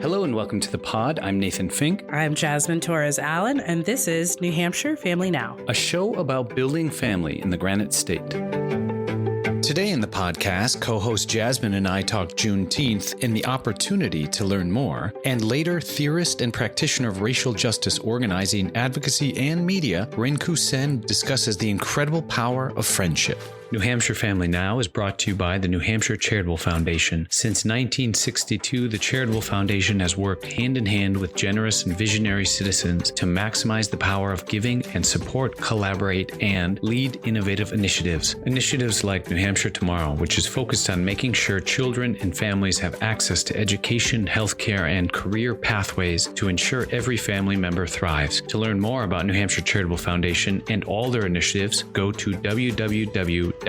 Hello and welcome to the pod. I'm Nathan Fink. I'm Jasmine Torres Allen, and this is New Hampshire Family Now, a show about building family in the Granite State. Today in the podcast, co-host Jasmine and I talk Juneteenth and the opportunity to learn more, and later theorist and practitioner of racial justice organizing, advocacy, and media, Rinku Sen discusses the incredible power of friendship. New Hampshire Family Now is brought to you by the New Hampshire Charitable Foundation. Since 1962, the Charitable Foundation has worked hand in hand with generous and visionary citizens to maximize the power of giving and support, collaborate, and lead innovative initiatives. Initiatives like New Hampshire Tomorrow, which is focused on making sure children and families have access to education, healthcare, and career pathways to ensure every family member thrives. To learn more about New Hampshire Charitable Foundation and all their initiatives, go to www.nhcf.org.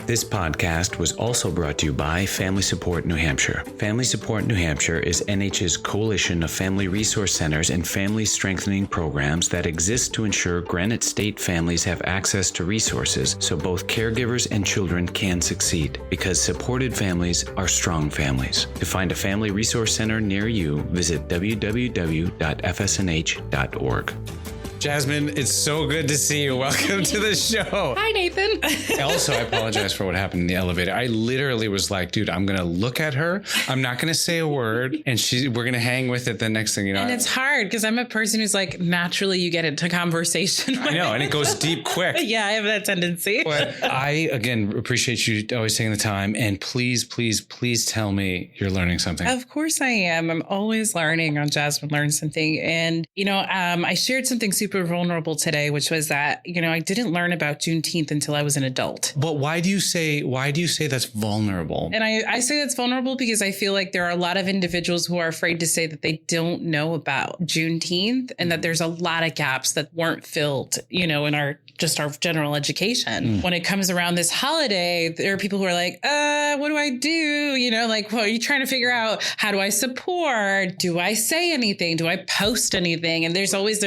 This podcast was also brought to you by Family Support New Hampshire. Family Support New Hampshire is NH's coalition of family resource centers and family strengthening programs that exist to ensure Granite State families have access to resources so both caregivers and children can succeed. Because supported families are strong families. To find a family resource center near you, visit www.fsnh.org. Jasmine, it's so good to see you. Welcome to the show. Hi, Nathan. Also, I apologize for what happened in the elevator. I literally was like, dude, I'm going to look at her. I'm not going to say a word. And we're going to hang with it the next thing you know. And it's hard because I'm a person who's like, naturally you get into conversation. I know. And it goes deep quick. Yeah, I have that tendency. But I, again, appreciate you always taking the time. And please, please, please tell me you're learning something. Of course I am. I'm always learning on Jasmine Learns Something. And, I shared something super vulnerable today, which was that, I didn't learn about Juneteenth until I was an adult. But why do you say that's vulnerable? And I say that's vulnerable because I feel like there are a lot of individuals who are afraid to say that they don't know about Juneteenth and that there's a lot of gaps that weren't filled, in our general education. When it comes around this holiday, there are people who are like, what do I do? Are you trying to figure out, how do I support? Do I say anything? Do I post anything? And there's always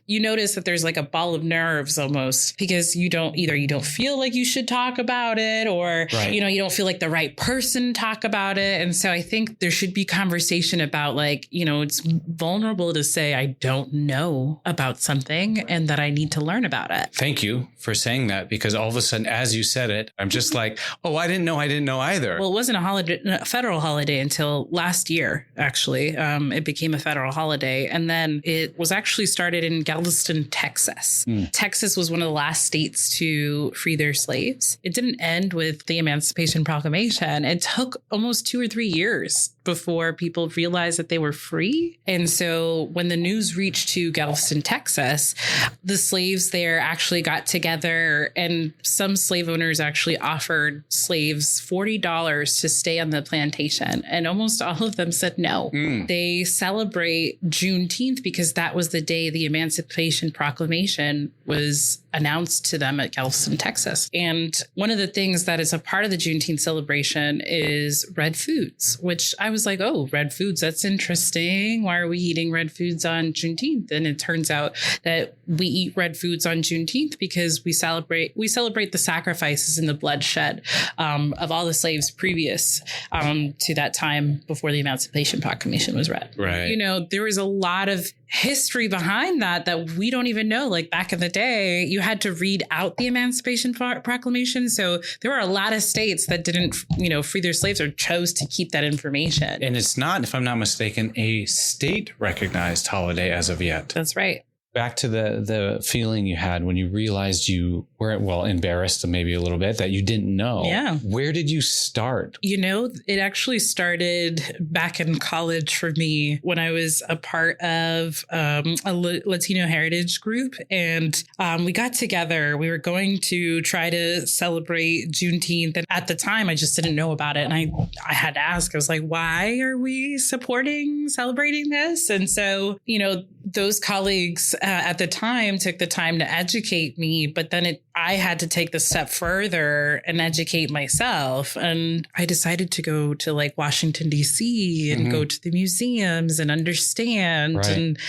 you notice that there's like a ball of nerves almost because you don't feel like you should talk about it or, right. You don't feel like the right person to talk about it. And so I think there should be conversation about it's vulnerable to say, I don't know about something and that I need to learn about it. Thank you for saying that, because all of a sudden, as you said it, I'm just like, oh, I didn't know either. Well, it wasn't a federal holiday until last year, actually. It became a federal holiday. And then it was actually started in Galveston, Texas. Texas was one of the last states to free their slaves. It didn't end with the Emancipation Proclamation. It took almost 2 or 3 years before people realized that they were free. And so when the news reached to Galveston, Texas, the slaves there actually got together, and some slave owners actually offered slaves $40 to stay on the plantation. And almost all of them said no. They celebrate Juneteenth because that was the day the Emancipation Proclamation was announced to them at Galveston, Texas. And one of the things that is a part of the Juneteenth celebration is red foods, which I was like, oh, red foods, that's interesting. Why are we eating red foods on Juneteenth? And it turns out that we eat red foods on Juneteenth because we celebrate the sacrifices and the bloodshed of all the slaves previous to that time before the Emancipation Proclamation was read. Right. There was a lot of history behind that we don't even know. Like back in the day, you had to read out the Emancipation Proclamation. So there were a lot of states that didn't, free their slaves or chose to keep that information. And it's not, if I'm not mistaken, a state recognized holiday as of yet. That's right. Back to the feeling you had when you realized you were, embarrassed maybe a little bit that you didn't know. Yeah. Where did you start? It actually started back in college for me when I was a part of a Latino heritage group. And we got together. We were going to try to celebrate Juneteenth. And at the time, I just didn't know about it. And I had to ask, I was like, why are we celebrating this? And so, those colleagues at the time took the time to educate me, but then I had to take the step further and educate myself. And I decided to go to Washington, D.C. and go to the museums and understand and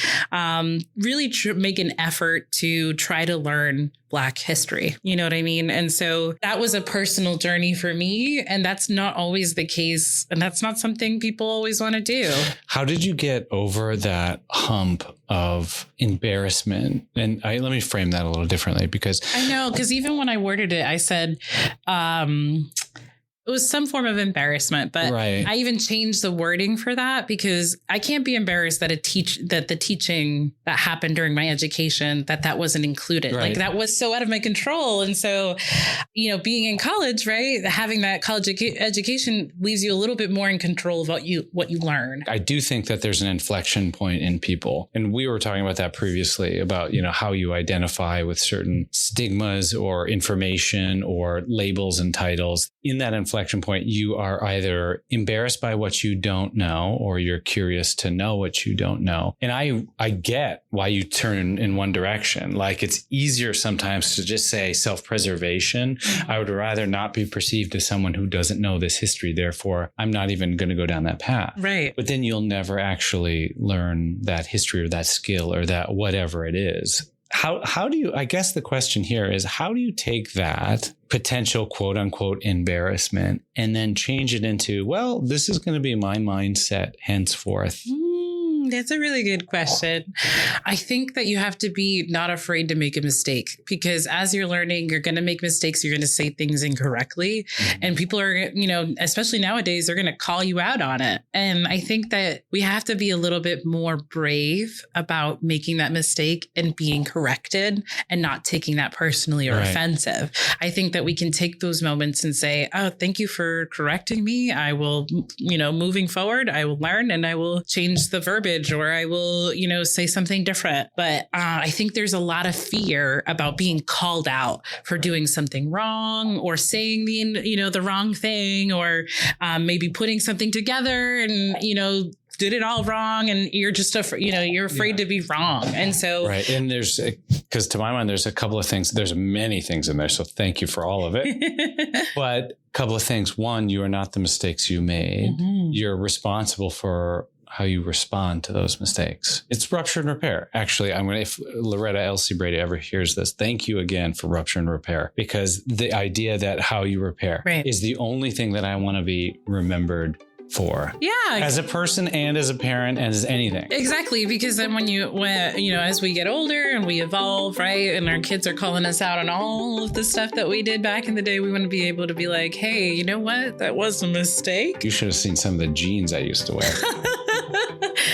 really make an effort to try to learn Black history. You know what I mean? And so that was a personal journey for me. And that's not always the case. And that's not something people always want to do. How did you get over that hump of embarrassment? And let me frame that a little differently, because I know, because even when I worded it, I said, it was some form of embarrassment, but right. I even changed the wording for that because I can't be embarrassed that that the teaching that happened during my education, that wasn't included. Right. Like that was so out of my control. And so, being in college, right, having that college education leaves you a little bit more in control of what you learn. I do think that there's an inflection point in people. And we were talking about that previously about, how you identify with certain stigmas or information or labels and titles. In that inflection point, you are either embarrassed by what you don't know, or you're curious to know what you don't know. And I get why you turn in one direction. Like, it's easier sometimes to just say self-preservation. I would rather not be perceived as someone who doesn't know this history. Therefore, I'm not even going to go down that path. Right. But then you'll never actually learn that history or that skill or that whatever it is. How do you, I guess the question here is, how do you take that potential quote unquote embarrassment and then change it into, well, this is going to be my mindset henceforth? That's a really good question. I think that you have to be not afraid to make a mistake, because as you're learning, you're going to make mistakes. You're going to say things incorrectly. And people are, especially nowadays, they're going to call you out on it. And I think that we have to be a little bit more brave about making that mistake and being corrected and not taking that personally or offensive. I think that we can take those moments and say, oh, thank you for correcting me. I will, moving forward, I will learn and I will change the verbiage, or I will, say something different. But I think there's a lot of fear about being called out for doing something wrong, or saying the wrong thing, or maybe putting something together and, did it all wrong, and you're just you're afraid to be wrong. And so right. And because to my mind, there's a couple of things. There's many things in there. So thank you for all of it. But a couple of things. One, you are not the mistakes you made. Mm-hmm. You're responsible for how you respond to those mistakes. It's rupture and repair. Actually, if Loretta Elsie Brady ever hears this, thank you again for rupture and repair, because the idea that how you repair is the only thing that I want to be remembered for. Yeah. As a person and as a parent and as anything. Exactly. Because then when as we get older and we evolve, right, and our kids are calling us out on all of the stuff that we did back in the day, we want to be able to be like, hey, you know what? That was a mistake. You should have seen some of the jeans I used to wear.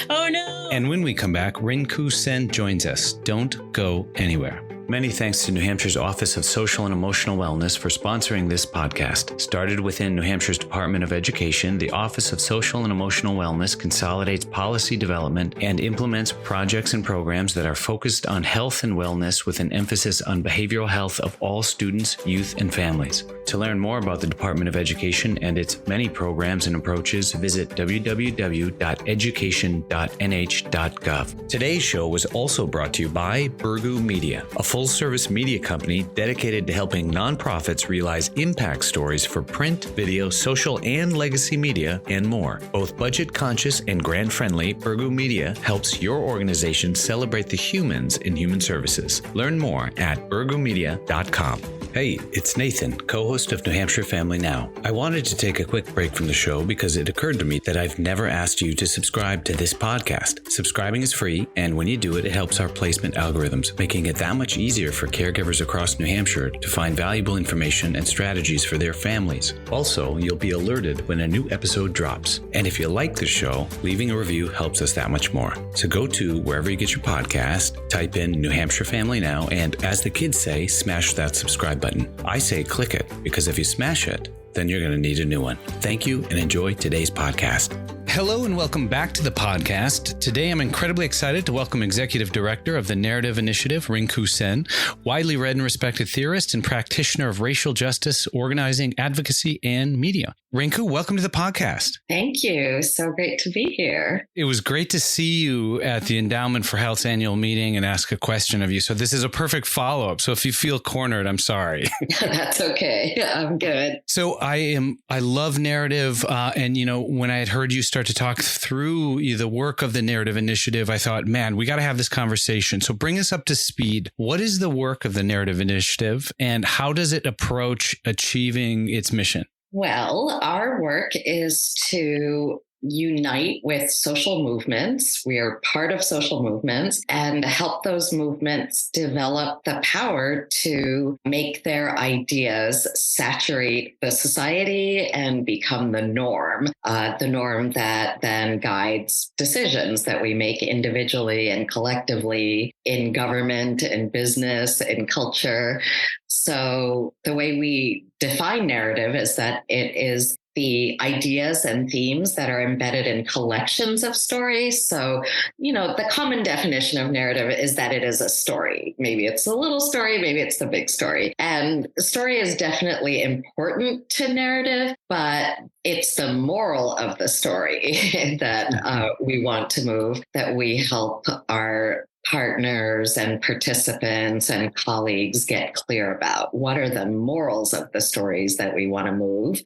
Oh, no. And when we come back, Rinku Sen joins us. Don't go anywhere. Many thanks to New Hampshire's Office of Social and Emotional Wellness for sponsoring this podcast. Started within New Hampshire's Department of Education, the Office of Social and Emotional Wellness consolidates policy development and implements projects and programs that are focused on health and wellness, with an emphasis on behavioral health of all students, youth, and families. To learn more about the Department of Education and its many programs and approaches, visit www.education.nh.gov. Today's show was also brought to you by Burgoo Media, a full-service media company dedicated to helping nonprofits realize impact stories for print, video, social, and legacy media, and more. Both budget-conscious and grant-friendly, Burgoo Media helps your organization celebrate the humans in human services. Learn more at burgoomedia.com. Hey, it's Nathan, co-host of New Hampshire Family Now. I wanted to take a quick break from the show because it occurred to me that I've never asked you to subscribe to this podcast. Subscribing is free, and when you do it, it helps our placement algorithms, making it that much easier for caregivers across New Hampshire to find valuable information and strategies for their families. Also, you'll be alerted when a new episode drops. And if you like the show, leaving a review helps us that much more. So go to wherever you get your podcast, type in New Hampshire Family Now, and as the kids say, smash that subscribe button. I say click it, because if you smash it, then you're going to need a new one. Thank you, and enjoy today's podcast. Hello and welcome back to the podcast. Today, I'm incredibly excited to welcome Executive Director of the Narrative Initiative, Rinku Sen, widely read and respected theorist and practitioner of racial justice, organizing, advocacy, and media. Rinku, welcome to the podcast. Thank you. So great to be here. It was great to see you at the Endowment for Health's annual meeting and ask a question of you. So this is a perfect follow-up. So if you feel cornered, I'm sorry. That's okay. I'm good. So I love narrative. And, when I had heard you start to talk through the work of the Narrative Initiative, I thought, man, we got to have this conversation. So bring us up to speed. What is the work of the Narrative Initiative and how does it approach achieving its mission? Well, our work is to unite with social movements. We are part of social movements and help those movements develop the power to make their ideas saturate the society and become the norm that then guides decisions that we make individually and collectively in government, in business, in culture. So the way we define narrative is that it is the ideas and themes that are embedded in collections of stories. So, the common definition of narrative is that it is a story. Maybe it's a little story, maybe it's the big story. And the story is definitely important to narrative, but it's the moral of the story that we want to move, that we help our partners and participants and colleagues get clear about. What are the morals of the stories that we want to move?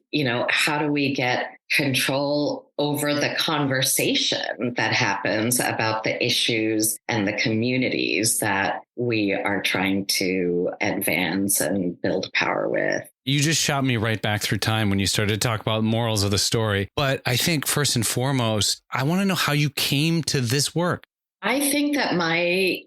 How do we get control over the conversation that happens about the issues and the communities that we are trying to advance and build power with? You just shot me right back through time when you started to talk about morals of the story. But I think first and foremost, I want to know how you came to this work. I think that my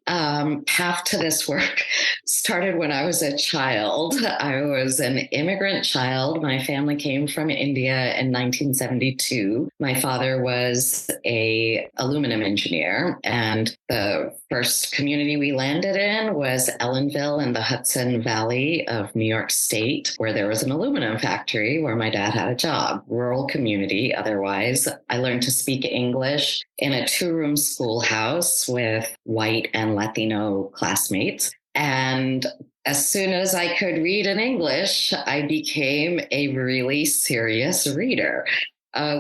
path to this work started when I was a child. I was an immigrant child. My family came from India in 1972. My father was an aluminum engineer, and the first community we landed in was Ellenville in the Hudson Valley of New York State, where there was an aluminum factory where my dad had a job. Rural community otherwise. I learned to speak English in a 2-room schoolhouse with white and Latino classmates. And as soon as I could read in English, I became a really serious reader.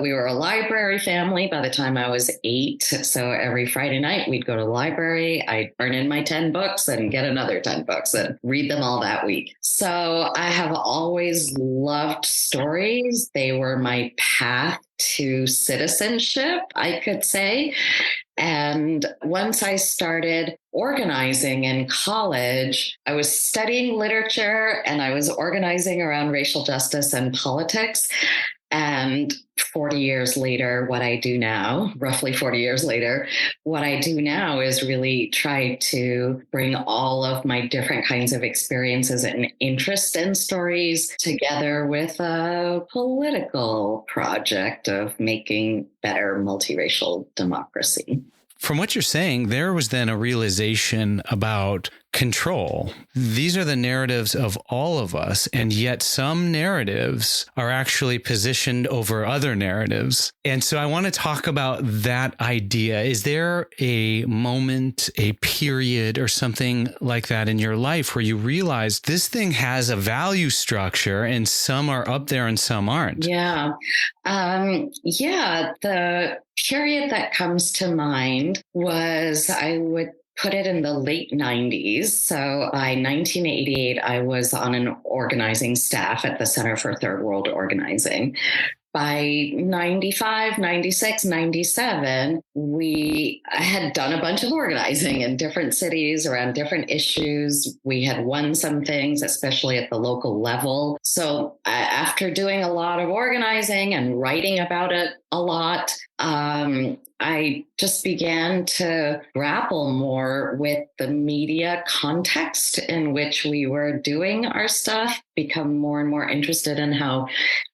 We were a library family by the time I was 8. So every Friday night we'd go to the library. I'd turn in my 10 books and get another 10 books and read them all that week. So I have always loved stories. They were my path to citizenship, I could say. And once I started organizing in college, I was studying literature and I was organizing around racial justice and politics. And 40 years later, what I do now, roughly 40 years later, what I do now is really try to bring all of my different kinds of experiences and interest in stories together with a political project of making better multiracial democracy. From what you're saying, there was then a realization about control. These are the narratives of all of us, and yet some narratives are actually positioned over other narratives. And so I want to talk about that idea. Is there a moment, a period, or something like that in your life where you realize this thing has a value structure and some are up there and some aren't? Yeah. The period that comes to mind was, I would put it in the late 90s. So by 1988, I was on an organizing staff at the Center for Third World Organizing. By 95, 96, 97, we had done a bunch of organizing in different cities around different issues. We had won some things, especially at the local level. So after doing a lot of organizing and writing about it a lot, I just began to grapple more with the media context in which we were doing our stuff, become more and more interested in how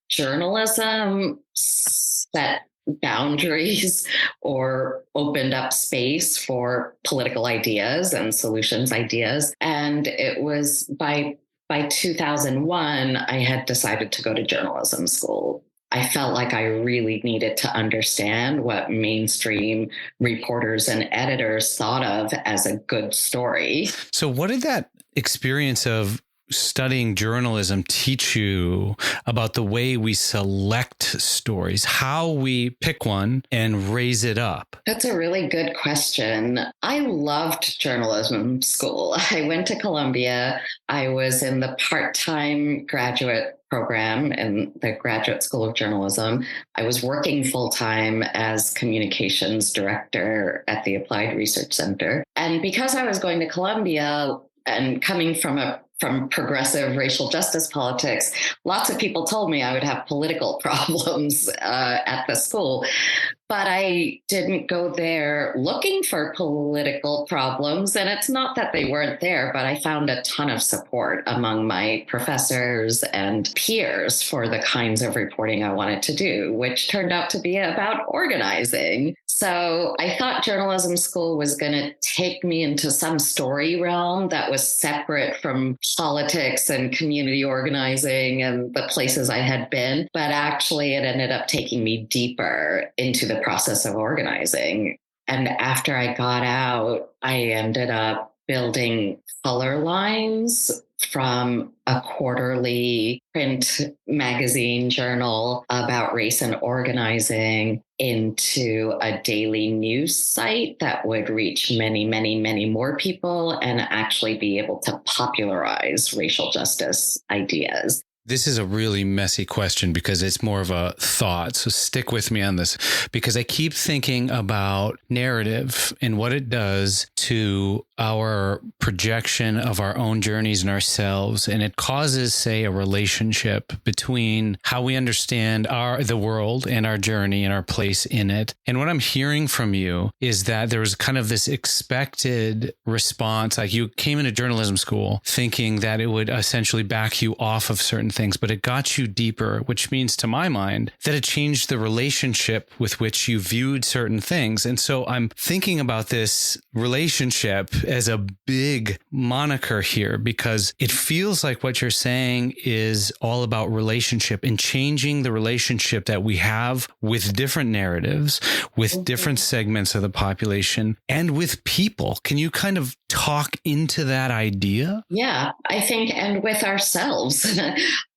journalism set boundaries or opened up space for political ideas and solutions ideas. And it was by 2001, I had decided to go to journalism school. I felt like I really needed to understand what mainstream reporters and editors thought of as a good story. So what did that experience of studying journalism teach you about the way we select stories, how we pick one and raise it up? That's a really good question. I loved journalism school. I went to Columbia. I was in the part-time graduate program in the Graduate School of Journalism. I was working full-time as communications director at the Applied Research Center. And because I was going to Columbia and coming from progressive racial justice politics, lots of people told me I would have political problems at the school. But I didn't go there looking for political problems. And it's not that they weren't there, but I found a ton of support among my professors and peers for the kinds of reporting I wanted to do, which turned out to be about organizing. So I thought journalism school was going to take me into some story realm that was separate from politics and community organizing and the places I had been. But actually, it ended up taking me deeper into the process of organizing. And after I got out, I ended up building color lines from a quarterly print magazine journal about race and organizing into a daily news site that would reach many, many, many more people and actually be able to popularize racial justice ideas. This is a really messy question because it's more of a thought. So stick with me on this, because I keep thinking about narrative and what it does to our projection of our own journeys and ourselves. And it causes, say, a relationship between how we understand the world and our journey and our place in it. And what I'm hearing from you is that there was kind of this expected response. Like, you came into journalism school thinking that it would essentially back you off of certain things, but it got you deeper, which means, to my mind, that it changed the relationship with which you viewed certain things. And so I'm thinking about this relationship as a big moniker here, because it feels like what you're saying is all about relationship and changing the relationship that we have with different narratives, with different segments of the population, and with people. Can you kind of talk into that idea? Yeah, I think, and with ourselves.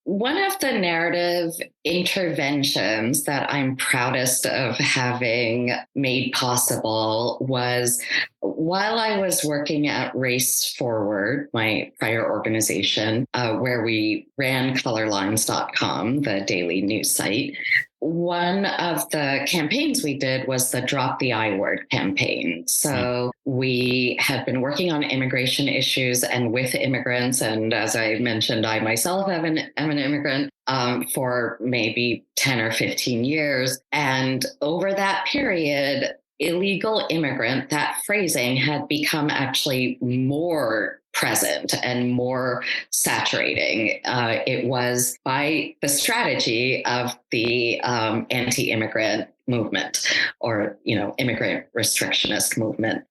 One of the narrative interventions that I'm proudest of having made possible was while I was working at Race Forward, my prior organization, where we ran colorlines.com, the daily news site. One of the campaigns we did was the Drop the I Word campaign. So we had been working on immigration issues and with immigrants. And as I mentioned, I myself am an immigrant for maybe 10 or 15 years. And over that period, illegal immigrant, that phrasing had become actually more present and more saturating. It was by the strategy of the anti-immigrant movement, or, immigrant restrictionist movement.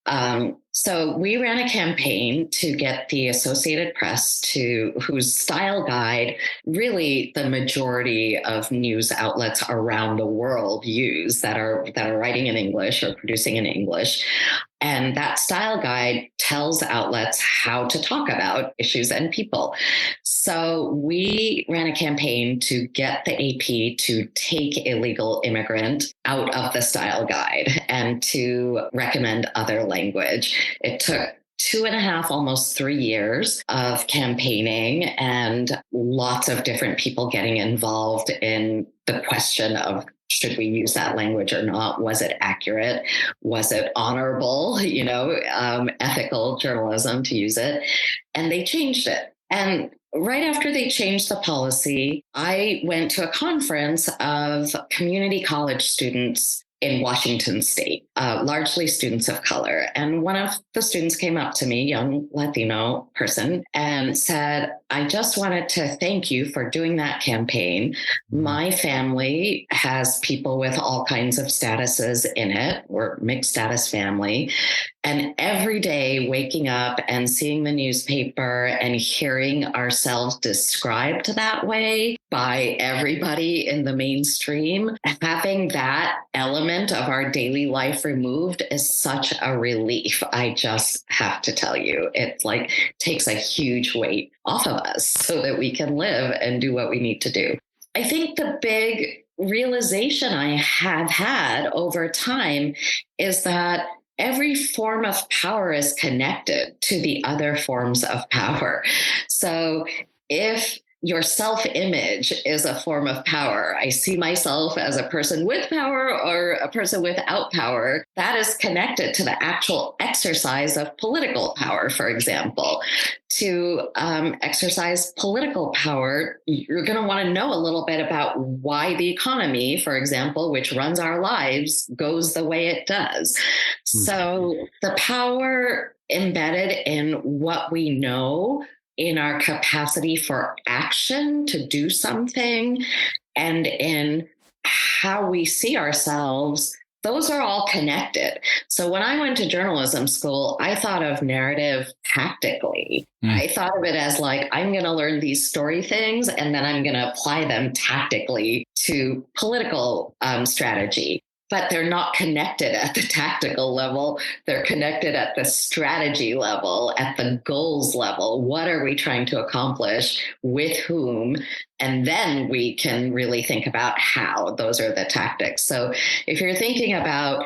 So we ran a campaign to get the Associated Press, whose style guide really the majority of news outlets around the world use that are writing in English or producing in English. And that style guide tells outlets how to talk about issues and people. So we ran a campaign to get the AP to take illegal immigrant out of the style guide and to recommend other language. It took 2.5, almost 3 years of campaigning and lots of different people getting involved in the question of, should we use that language or not? Was it accurate? Was it honorable, ethical journalism to use it? And they changed it. And right after they changed the policy, I went to a conference of community college students in Washington state, largely students of color. And one of the students came up to me, young Latino person, and said, I just wanted to thank you for doing that campaign. My family has people with all kinds of statuses in it. We're mixed status family. And every day waking up and seeing the newspaper and hearing ourselves described that way by everybody in the mainstream, having that element of our daily life removed is such a relief. I just have to tell you, it like takes a huge weight off of us so that we can live and do what we need to do. I think the big realization I have had over time is that every form of power is connected to the other forms of power. So if your self-image is a form of power, I see myself as a person with power or a person without power, that is connected to the actual exercise of political power, for example. To exercise political power, you're going to want to know a little bit about why the economy, for example, which runs our lives, goes the way it does. So the power embedded in what we know, in our capacity for action to do something, and in how we see ourselves, those are all connected. So when I went to journalism school, I thought of narrative tactically. I thought of it as like, I'm going to learn these story things, and then I'm going to apply them tactically to political strategy. But they're not connected at the tactical level. They're connected at the strategy level, at the goals level. What are we trying to accomplish with whom? And then we can really think about how. Those are the tactics. So if you're thinking about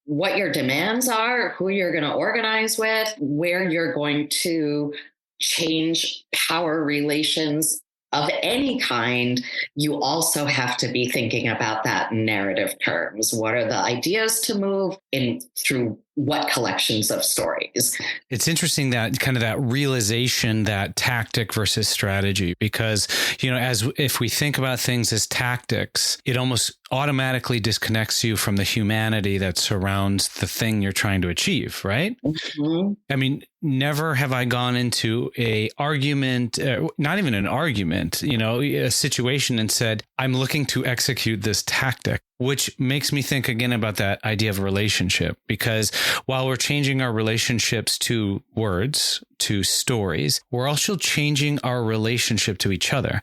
what your demands are, who you're going to organize with, where you're going to change power relations of any kind, you also have to be thinking about that in narrative terms. What are the ideas to move in through what collections of stories? It's interesting that kind of that realization, that tactic versus strategy, because, as if we think about things as tactics, it almost automatically disconnects you from the humanity that surrounds the thing you're trying to achieve, right? Mm-hmm. I mean, never have I gone into a argument, not even an argument, a situation and said, I'm looking to execute this tactic, which makes me think again about that idea of relationship, because while we're changing our relationships to words, to stories, we're also changing our relationship to each other.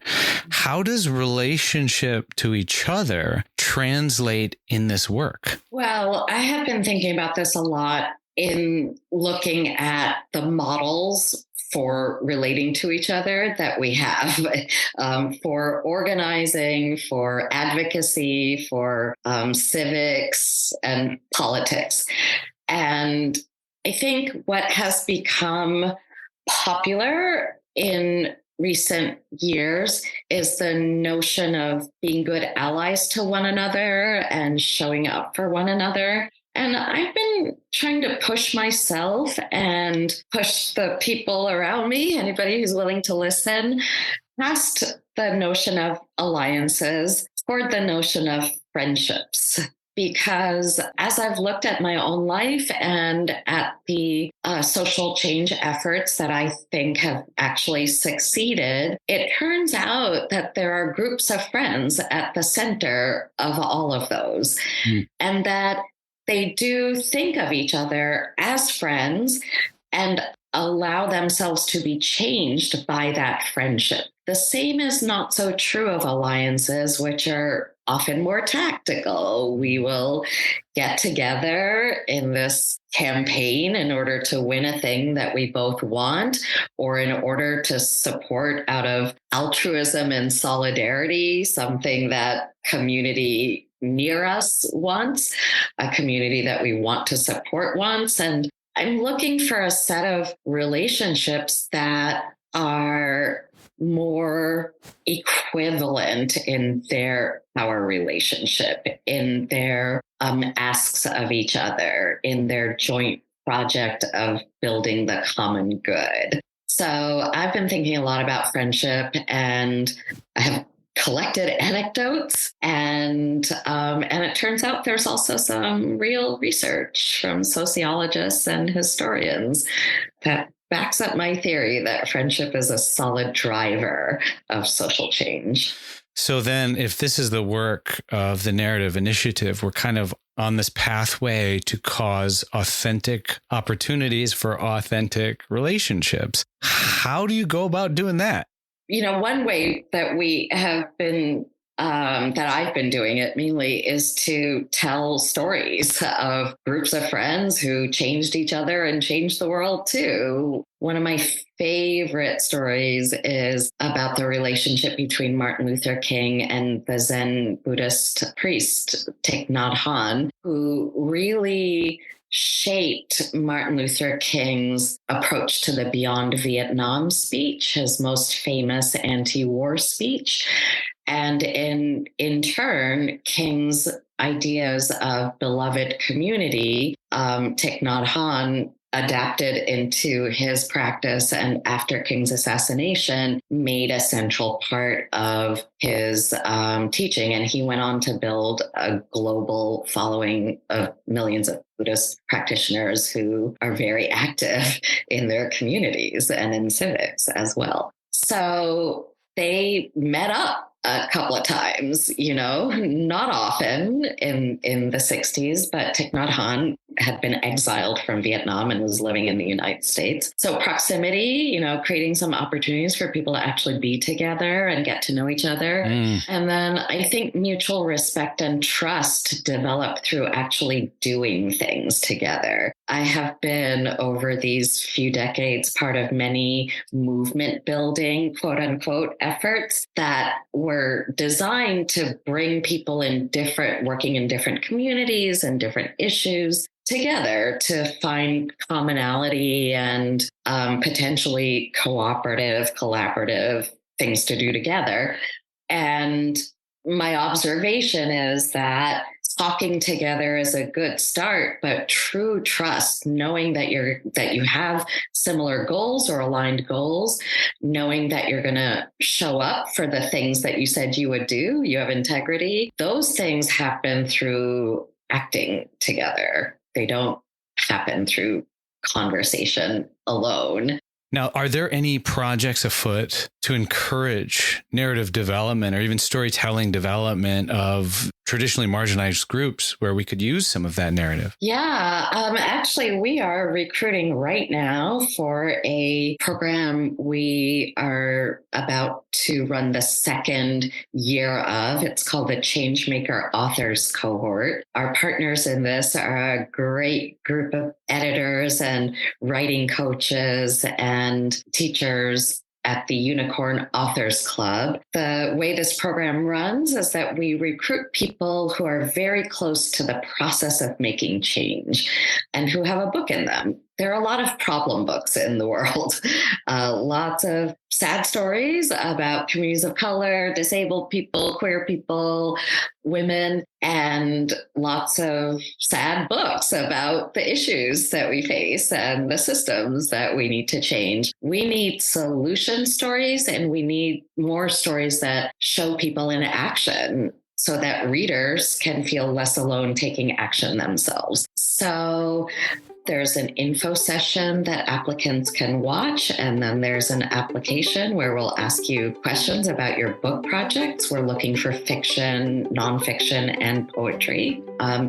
How does relationship to each other translate in this work? Well, I have been thinking about this a lot in looking at the models for relating to each other that we have, for organizing, for advocacy, for civics and politics. And I think what has become popular in recent years is the notion of being good allies to one another and showing up for one another. And I've been trying to push myself and push the people around me, anybody who's willing to listen, past the notion of alliances toward the notion of friendships. Because as I've looked at my own life and at the social change efforts that I think have actually succeeded, it turns out that there are groups of friends at the center of all of those. And that they do think of each other as friends and allow themselves to be changed by that friendship. The same is not so true of alliances, which are often more tactical. We will get together in this campaign in order to win a thing that we both want, or in order to support out of altruism and solidarity, something that community near us wants, a community that we want to support wants. And I'm looking for a set of relationships that are more equivalent in their power relationship, in their asks of each other, in their joint project of building the common good. So I've been thinking a lot about friendship, and I have collected anecdotes, and it turns out there's also some real research from sociologists and historians that backs up my theory that friendship is a solid driver of social change. So then if this is the work of the Narrative Initiative, we're kind of on this pathway to cause authentic opportunities for authentic relationships. How do you go about doing that? One way that we have been that I've been doing it mainly is to tell stories of groups of friends who changed each other and changed the world too. One of my favorite stories is about the relationship between Martin Luther King and the Zen Buddhist priest, Thich Nhat Hanh, who really shaped Martin Luther King's approach to the Beyond Vietnam speech, his most famous anti-war speech. And in turn, King's ideas of beloved community, Thich Nhat Hanh adapted into his practice, and after King's assassination, made a central part of his teaching. And he went on to build a global following of millions of Buddhist practitioners who are very active in their communities and in civics as well. So they met up a couple of times, not often in the 60s, but Thich Nhat Hanh had been exiled from Vietnam and was living in the United States. So proximity, creating some opportunities for people to actually be together and get to know each other. And then I think mutual respect and trust develop through actually doing things together. I have been over these few decades part of many movement building, quote unquote, efforts that were designed to bring people working in different communities and different issues together to find commonality and potentially collaborative things to do together. And my observation is that talking together is a good start, but true trust, knowing that you have similar goals or aligned goals, knowing that you're going to show up for the things that you said you would do, you have integrity, those things happen through acting together. They don't happen through conversation alone. Now, are there any projects afoot to encourage narrative development or even storytelling development of traditionally marginalized groups where we could use some of that narrative? Yeah, actually, we are recruiting right now for a program we are about to run the second year of. It's called the Changemaker Authors Cohort. Our partners in this are a great group of editors and writing coaches and teachers at the Unicorn Authors Club. The way this program runs is that we recruit people who are very close to the process of making change and who have a book in them. There are a lot of problem books in the world, lots of sad stories about communities of color, disabled people, queer people, women, and lots of sad books about the issues that we face and the systems that we need to change. We need solution stories, and we need more stories that show people in action so that readers can feel less alone taking action themselves. So there's an info session that applicants can watch, and then there's an application where we'll ask you questions about your book projects. We're looking for fiction, nonfiction, and poetry,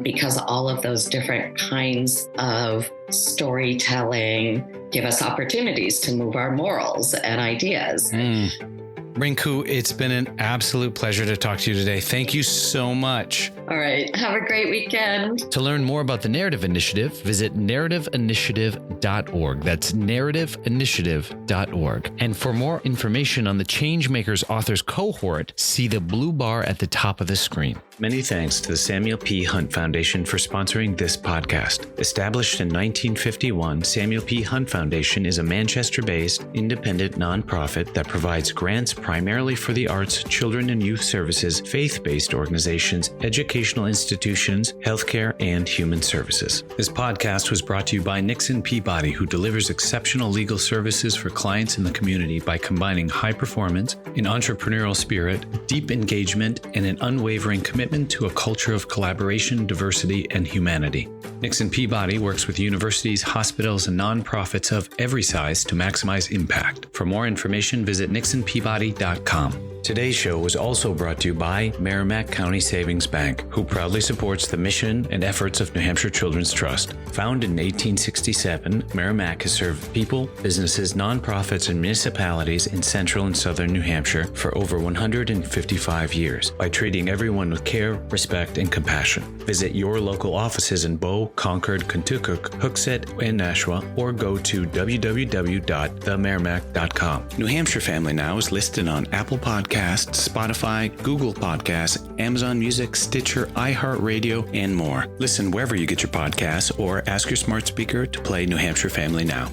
because all of those different kinds of storytelling give us opportunities to move our morals and ideas. Rinku, it's been an absolute pleasure to talk to you today. Thank you so much. All right. Have a great weekend. To learn more about the Narrative Initiative, visit narrativeinitiative.org. That's narrativeinitiative.org. And for more information on the Changemakers Authors Cohort, see the blue bar at the top of the screen. Many thanks to the Samuel P. Hunt Foundation for sponsoring this podcast. Established in 1951, Samuel P. Hunt Foundation is a Manchester-based, independent nonprofit that provides grants primarily for the arts, children and youth services, faith-based organizations, educational institutions, healthcare, and human services. This podcast was brought to you by Nixon Peabody, who delivers exceptional legal services for clients in the community by combining high performance, an entrepreneurial spirit, deep engagement, and an unwavering commitment to a culture of collaboration, diversity, and humanity. Nixon Peabody works with universities, hospitals, and nonprofits of every size to maximize impact. For more information, visit nixonpeabody.com. Today's show was also brought to you by Merrimack County Savings Bank, who proudly supports the mission and efforts of New Hampshire Children's Trust. Founded in 1867, Merrimack has served people, businesses, nonprofits, and municipalities in central and southern New Hampshire for over 155 years by treating everyone with care, respect, and compassion. Visit your local offices in Bow, Concord, Contoocook, Hooksett, and Nashua, or go to www.themerrimack.com. New Hampshire Family Now is listed on Apple Podcasts, Spotify, Google Podcasts, Amazon Music, Stitcher, iHeartRadio, and more. Listen wherever you get your podcasts or ask your smart speaker to play New Hampshire Family Now.